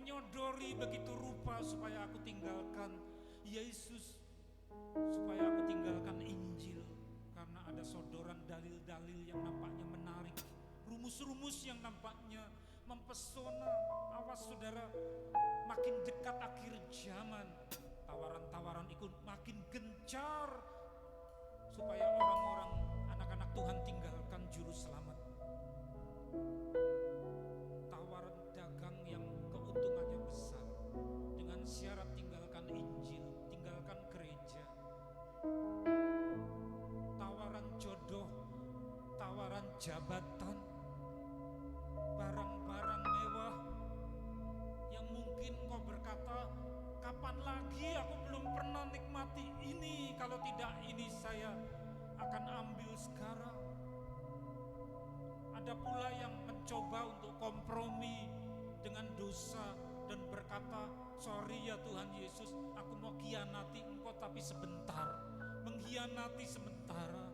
menyodori begitu rupa supaya aku tinggalkan Yesus, supaya aku tinggalkan Injil. Karena ada sodoran dalil-dalil yang nampaknya menarik, rumus-rumus yang nampaknya mempesona. Awas saudara, makin dekat akhir zaman, tawaran-tawaran ikut makin gencar supaya orang-orang, anak-anak Tuhan tinggalkan juru selamat. Tawaran dagang yang keuntungannya besar dengan syarat tinggalkan Injil, tinggalkan gereja. Tawaran jodoh, tawaran jabatan, barang-barang mewah yang mungkin kau berkata, kapan lagi aku belum pernah nikmati ini, kalau tidak ini saya akan ambil sekarang. Ada pula yang mencoba untuk kompromi dengan dosa dan berkata, sorry ya Tuhan Yesus, aku mau khianati engkau tapi sebentar, mengkhianati sementara.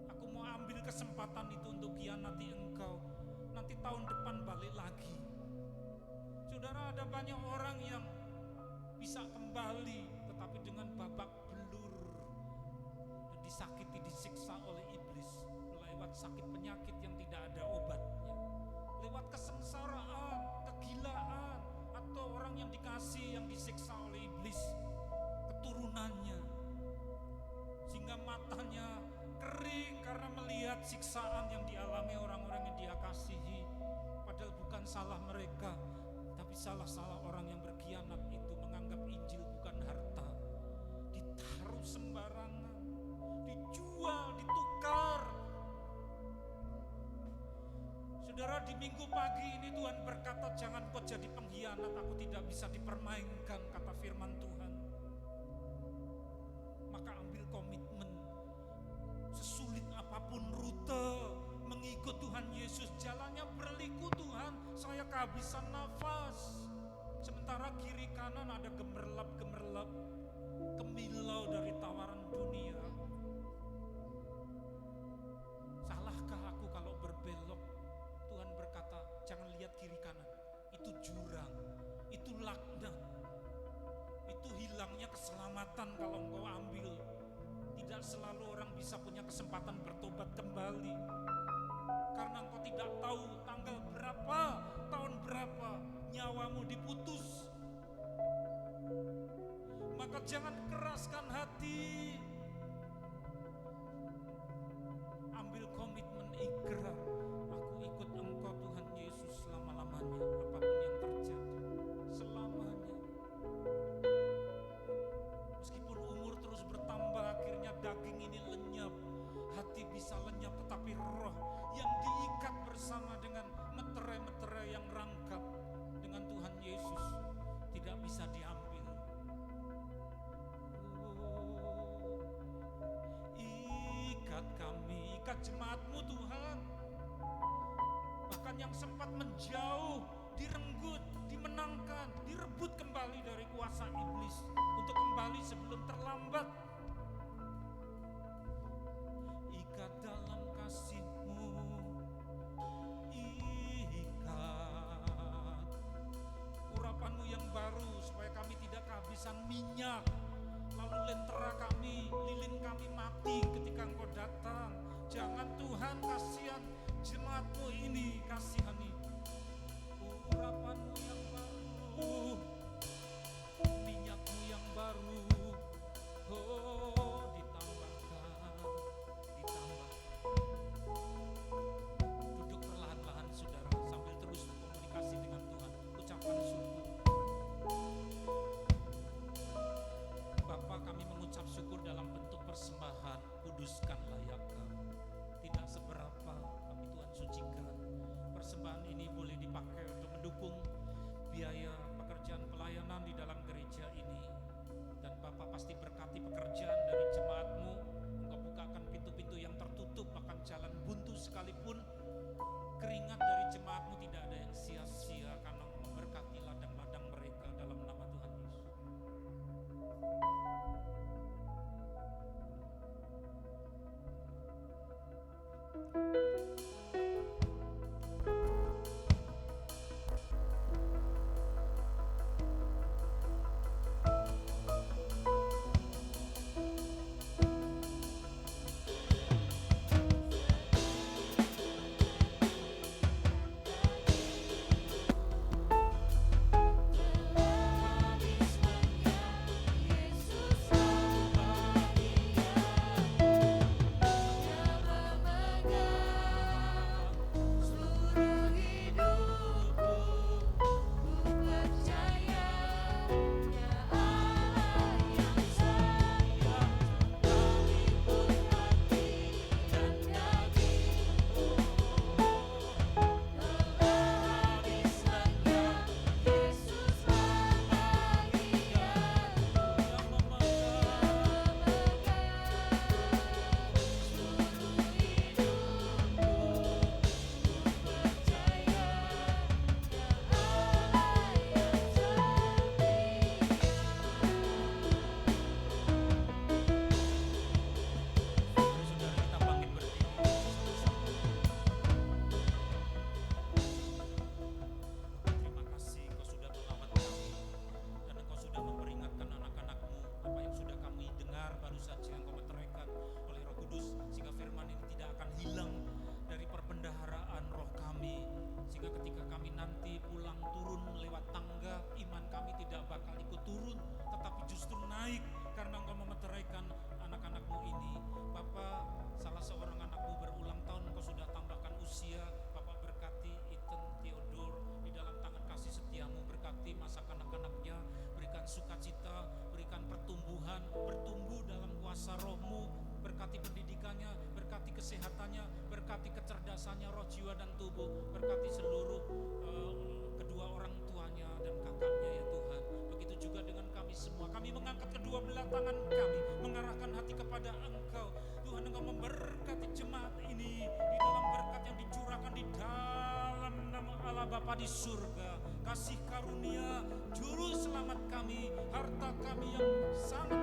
Aku mau ambil kesempatan itu untuk khianati engkau, nanti tahun depan balik lagi. Saudara, ada banyak orang yang bisa kembali tetapi dengan babak belur dan disakiti, disiksa oleh iblis lewat sakit penyakit yang tidak ada obatnya, lewat kesengsaraan, kegilaan, atau orang yang dikasih yang disiksa oleh iblis, keturunannya, sehingga matanya kering karena melihat siksaan yang dialami orang-orang yang dia kasihi. Padahal bukan salah mereka, tapi salah-salah orang yang berkhianat itu menganggap Injil bukan harta, ditaruh sembarangan, dijual, ditukar. Saudara, di minggu pagi ini Tuhan berkata, jangan kau jadi pengkhianat, aku tidak bisa dipermainkan, kata firman Tuhan. Maka ambil komitmen, sesulit apapun rute, mengikut Tuhan Yesus. Jalannya berliku Tuhan, saya kehabisan nafas. Sementara kiri kanan ada gemerlap-gemerlap, kemilau dari tawaran dunia. Salahkah aku kalau berbelok? Tuhan berkata, jangan lihat kiri kanan, itu jurang, itu laknat, itu hilangnya keselamatan kalau engkau ambil. Tidak selalu orang bisa punya kesempatan bertobat kembali, karena engkau tidak tahu tanggal berapa, tahun berapa nyawamu diputus. Maka jangan keraskan hati, ambil komitmen ikrar, aku ikut engkau Tuhan Yesus selama-lamanya, apapun yang terjadi, selamanya. Meskipun umur terus bertambah, akhirnya daging ini lenyap, hati bisa lenyap, tetapi roh yang diikat bersama dengan meterai-meterai yang rangkap dengan Tuhan Yesus tidak bisa diambil. Ikat kami, ikat jemaat-Mu Tuhan. Bahkan yang sempat menjauh, direnggut, dimenangkan, direbut kembali dari kuasa iblis, untuk kembali sebelum terlambat. Ikat dalam kasih-Mu, ikat urapan-Mu yang baru, supaya kami tidak kehabisan minyak, lalu lentera kami, lilin kami mati ketika Engkau datang. Jangan Tuhan, kasihan jemaat-Mu ini, kasihani. Urapan-Mu yang baru, minyak-Mu yang baru, oh ditambahkan. Duduk perlahan-lahan saudara, sambil terus komunikasi dengan Tuhan, ucapkan syukur. Bapa, kami mengucap syukur dalam bentuk persembahan, kuduskanlah ya Kau. Tidak seberapa, tapi Tuhan sucikan. Persembahan Tuhan bertumbuh dalam kuasa roh-Mu. Berkati pendidikannya, berkati kesehatannya, berkati kecerdasannya, roh, jiwa, dan tubuh. Berkati seluruh kedua orang tuanya dan kakaknya ya Tuhan. Begitu juga dengan kami semua. Kami mengangkat kedua belah tangan kami, mengarahkan hati kepada Engkau. Tuhan, Engkau memberkati jemaat ini di dalam berkat yang dicurahkan di dalam nama Allah Bapa di surga. Kasih karunia, juru selamat kami, harta kami yang sangat